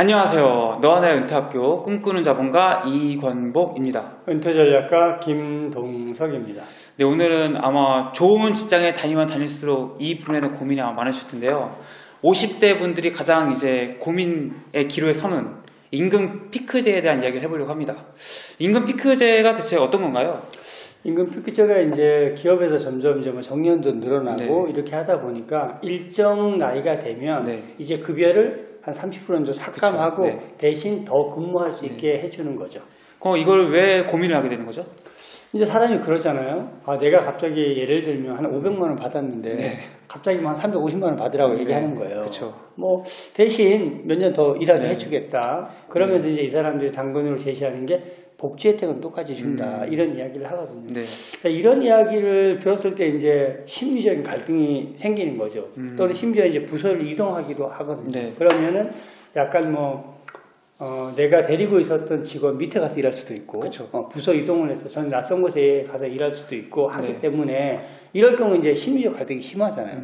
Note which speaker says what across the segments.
Speaker 1: 안녕하세요. 너와나의 은퇴학교 꿈꾸는 자본가 이권복입니다.
Speaker 2: 은퇴전략가 김동석입니다.
Speaker 1: 네, 오늘은 아마 좋은 직장에 다니면 다닐수록 이 분야에는 고민이 아마 많으실 텐데요. 50대 분들이 가장 이제 고민의 기로에 서는 임금 피크제에 대한 이야기를 해보려고 합니다. 임금 피크제가 대체 어떤 건가요?
Speaker 2: 임금 피크제가 이제 기업에서 점점 이제 뭐 정년도 늘어나고 이렇게 하다 보니까 일정 나이가 되면 이제 급여를 한 30% 정도 삭감하고 대신 더 근무할 수 있게 해주는 거죠.
Speaker 1: 그럼 이걸 왜 고민을 하게 되는 거죠?
Speaker 2: 이제 사람이 그러잖아요. 내가 갑자기 예를 들면 한 500만 원 받았는데 갑자기 한 350만 원 받으라고 얘기하는 거예요.
Speaker 1: 그쵸.
Speaker 2: 뭐 대신 몇 년 더 일하게 해주겠다. 그러면서 이제 이 사람들이 당근으로 제시하는 게 복지 혜택은 똑같이 준다. 이런 이야기를 하거든요. 그러니까 이런 이야기를 들었을 때 이제 심리적인 갈등이 생기는 거죠. 또는 심지어 이제 부서를 이동하기도 하거든요. 그러면은 약간 내가 데리고 있었던 직원 밑에 가서 일할 수도 있고, 부서 이동을 해서 저는 낯선 곳에 가서 일할 수도 있고 하기 때문에 이럴 경우 이제 심리적 갈등이 심하잖아요.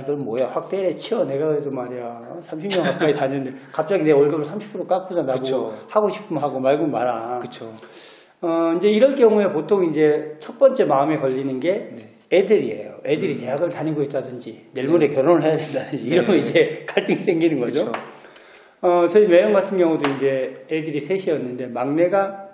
Speaker 2: 이걸 뭐야, 확 때려치워. 내가 그래도 말이야, 30년 가까이 다녔는데 갑자기 내 월급을 30% 깎고서 나보고 하고 싶으면 하고 말고 마라. 이제 이럴 경우에 보통 이제 첫 번째 마음에 걸리는 게 애들이에요. 애들이 대학을 다니고 있다든지 내일 모레 결혼을 해야 된다든지 이러면 이제 갈등이 생기는 거죠. 저희 매형 같은 경우도 이제 애들이 셋이었는데 막내가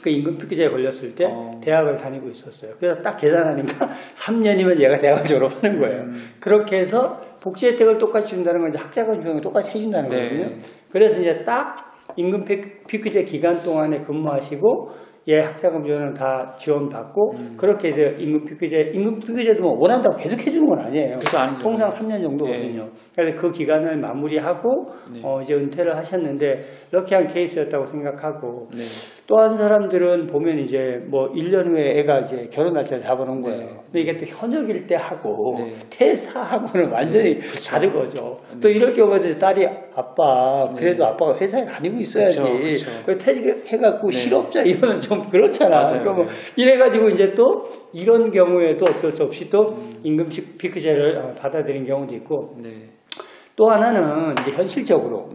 Speaker 2: 그 임금 피크제에 걸렸을 때 대학을 다니고 있었어요. 그래서 딱 계산하니까 3년이면 얘가 대학을 졸업하는 거예요. 그렇게 해서 복지 혜택을 똑같이 준다는 건 이제 학자금 조정을 똑같이 해준다는 거거든요. 그래서 이제 딱 임금 피크제 기간 동안에 근무하시고 학자금 지원은 다 지원받고 그렇게 이제 임금 피크제도 뭐 원한다고 계속 해주는 건 아니에요. 통상 3년 정도거든요. 그래서 그 기간을 마무리하고 이제 은퇴를 하셨는데 럭키한 케이스였다고 생각하고 또 한 사람들은 보면 이제 뭐 1년 후에 애가 이제 결혼 날짜를 잡아놓은 거예요. 근데 이게 또 현역일 때 하고 퇴사하고는 완전히 다른 거죠. 또 이럴 경우에 딸이 아빠 그래도 아빠가 회사에 다니고 있어야지. 퇴직해갖고 실업자 이러면 좀 그렇잖아. 그러면 이래가지고 이제 또 이런 경우에도 어쩔 수 없이 또 임금 피크제를 받아들인 경우도 있고 또 하나는 이제 현실적으로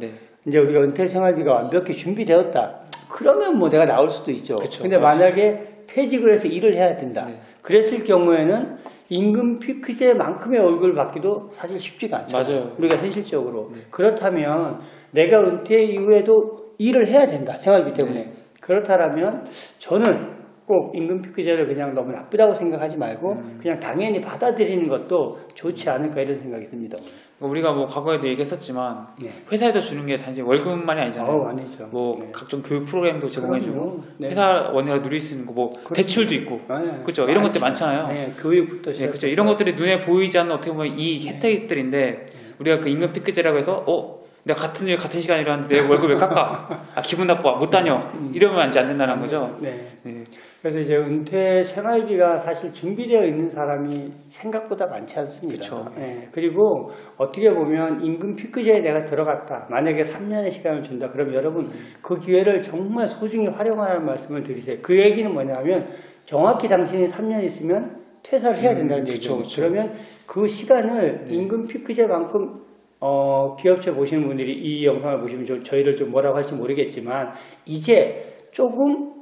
Speaker 2: 이제 우리가 은퇴 생활비가 완벽히 준비되었다. 그러면 뭐 내가 나올 수도 있죠. 근데 만약에 퇴직을 해서 일을 해야 된다. 그랬을 경우에는 임금 피크제만큼의 월급을 받기도 사실 쉽지가 않죠. 우리가 현실적으로. 그렇다면 내가 은퇴 이후에도 일을 해야 된다. 생활비 때문에. 그렇다면 저는 꼭 임금 피크제를 그냥 너무 나쁘다고 생각하지 말고 그냥 당연히 받아들이는 것도 좋지 않을까 이런 생각이 듭니다.
Speaker 1: 우리가 뭐 과거에도 얘기했었지만 회사에서 주는 게 단지 월급만이 아니잖아요.
Speaker 2: 아니죠.
Speaker 1: 뭐 각종 교육 프로그램도 제공해주고 회사원이가 누릴 수 있는 거 뭐 대출도 있고 그렇죠. 이런 것들 많잖아요.
Speaker 2: 교육부터 시작.
Speaker 1: 그렇죠. 이런 것들이 눈에 보이지 않는 어떻게 보면 이 혜택들인데 우리가 그 임금 피크제라고 해서 내가 같은 일 같은 시간 일하는데 내 월급을 깎아. 기분 나빠. 못 다녀. 이러면 이제 안 된다는 거죠.
Speaker 2: 그래서 이제 은퇴 생활비가 사실 준비되어 있는 사람이 생각보다 많지 않습니다. 그리고 어떻게 보면 임금 피크제에 내가 들어갔다. 만약에 3년의 시간을 준다. 그럼 여러분 그 기회를 정말 소중히 활용하라는 말씀을 드리세요. 그 얘기는 뭐냐면 정확히 당신이 3년 있으면 퇴사를 해야 된다는 얘기죠. 그러면 그 시간을 임금 피크제만큼 기업체 보시는 분들이 이 영상을 보시면 저희를 좀 뭐라고 할지 모르겠지만 이제 조금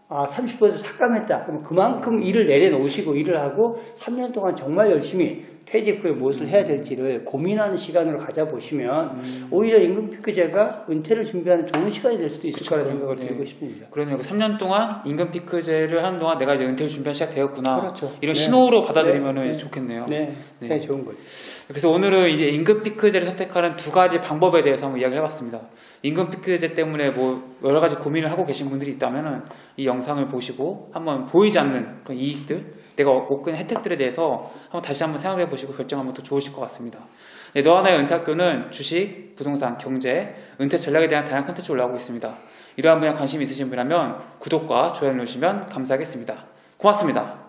Speaker 2: 30% 삭감했다. 그럼 그만큼 일을 내려놓으시고 일을 하고 3년 동안 정말 열심히 퇴직 후에 무엇을 해야 될지를 고민하는 시간으로 가져보시면 오히려 임금 피크제가 은퇴를 준비하는 좋은 시간이 될 수도 있을 거라는 생각을 드리고 싶습니다.
Speaker 1: 그러네요. 3년 동안 임금 피크제를 하는 동안 내가 이제 은퇴를 준비할 시작되었구나. 이런 신호로 받아들이면 좋겠네요.
Speaker 2: 네, 좋은 거죠.
Speaker 1: 그래서 오늘은 이제 임금 피크제를 선택하는 두 가지 방법에 대해서 한번 이야기해봤습니다. 임금 피크제 때문에 뭐 여러 가지 고민을 하고 계신 분들이 있다면은 이 영상을 보시고 한번 보이지 않는 그런 이익들, 내가 얻고 있는 혜택들에 대해서 다시 한번 생각해 보시고 결정하면 더 좋으실 것 같습니다. 너와나의 은퇴학교는 주식, 부동산, 경제, 은퇴 전략에 대한 다양한 콘텐츠 올라오고 있습니다. 이러한 분야에 관심 있으신 분이라면 구독과 좋아요 누르시면 감사하겠습니다. 고맙습니다.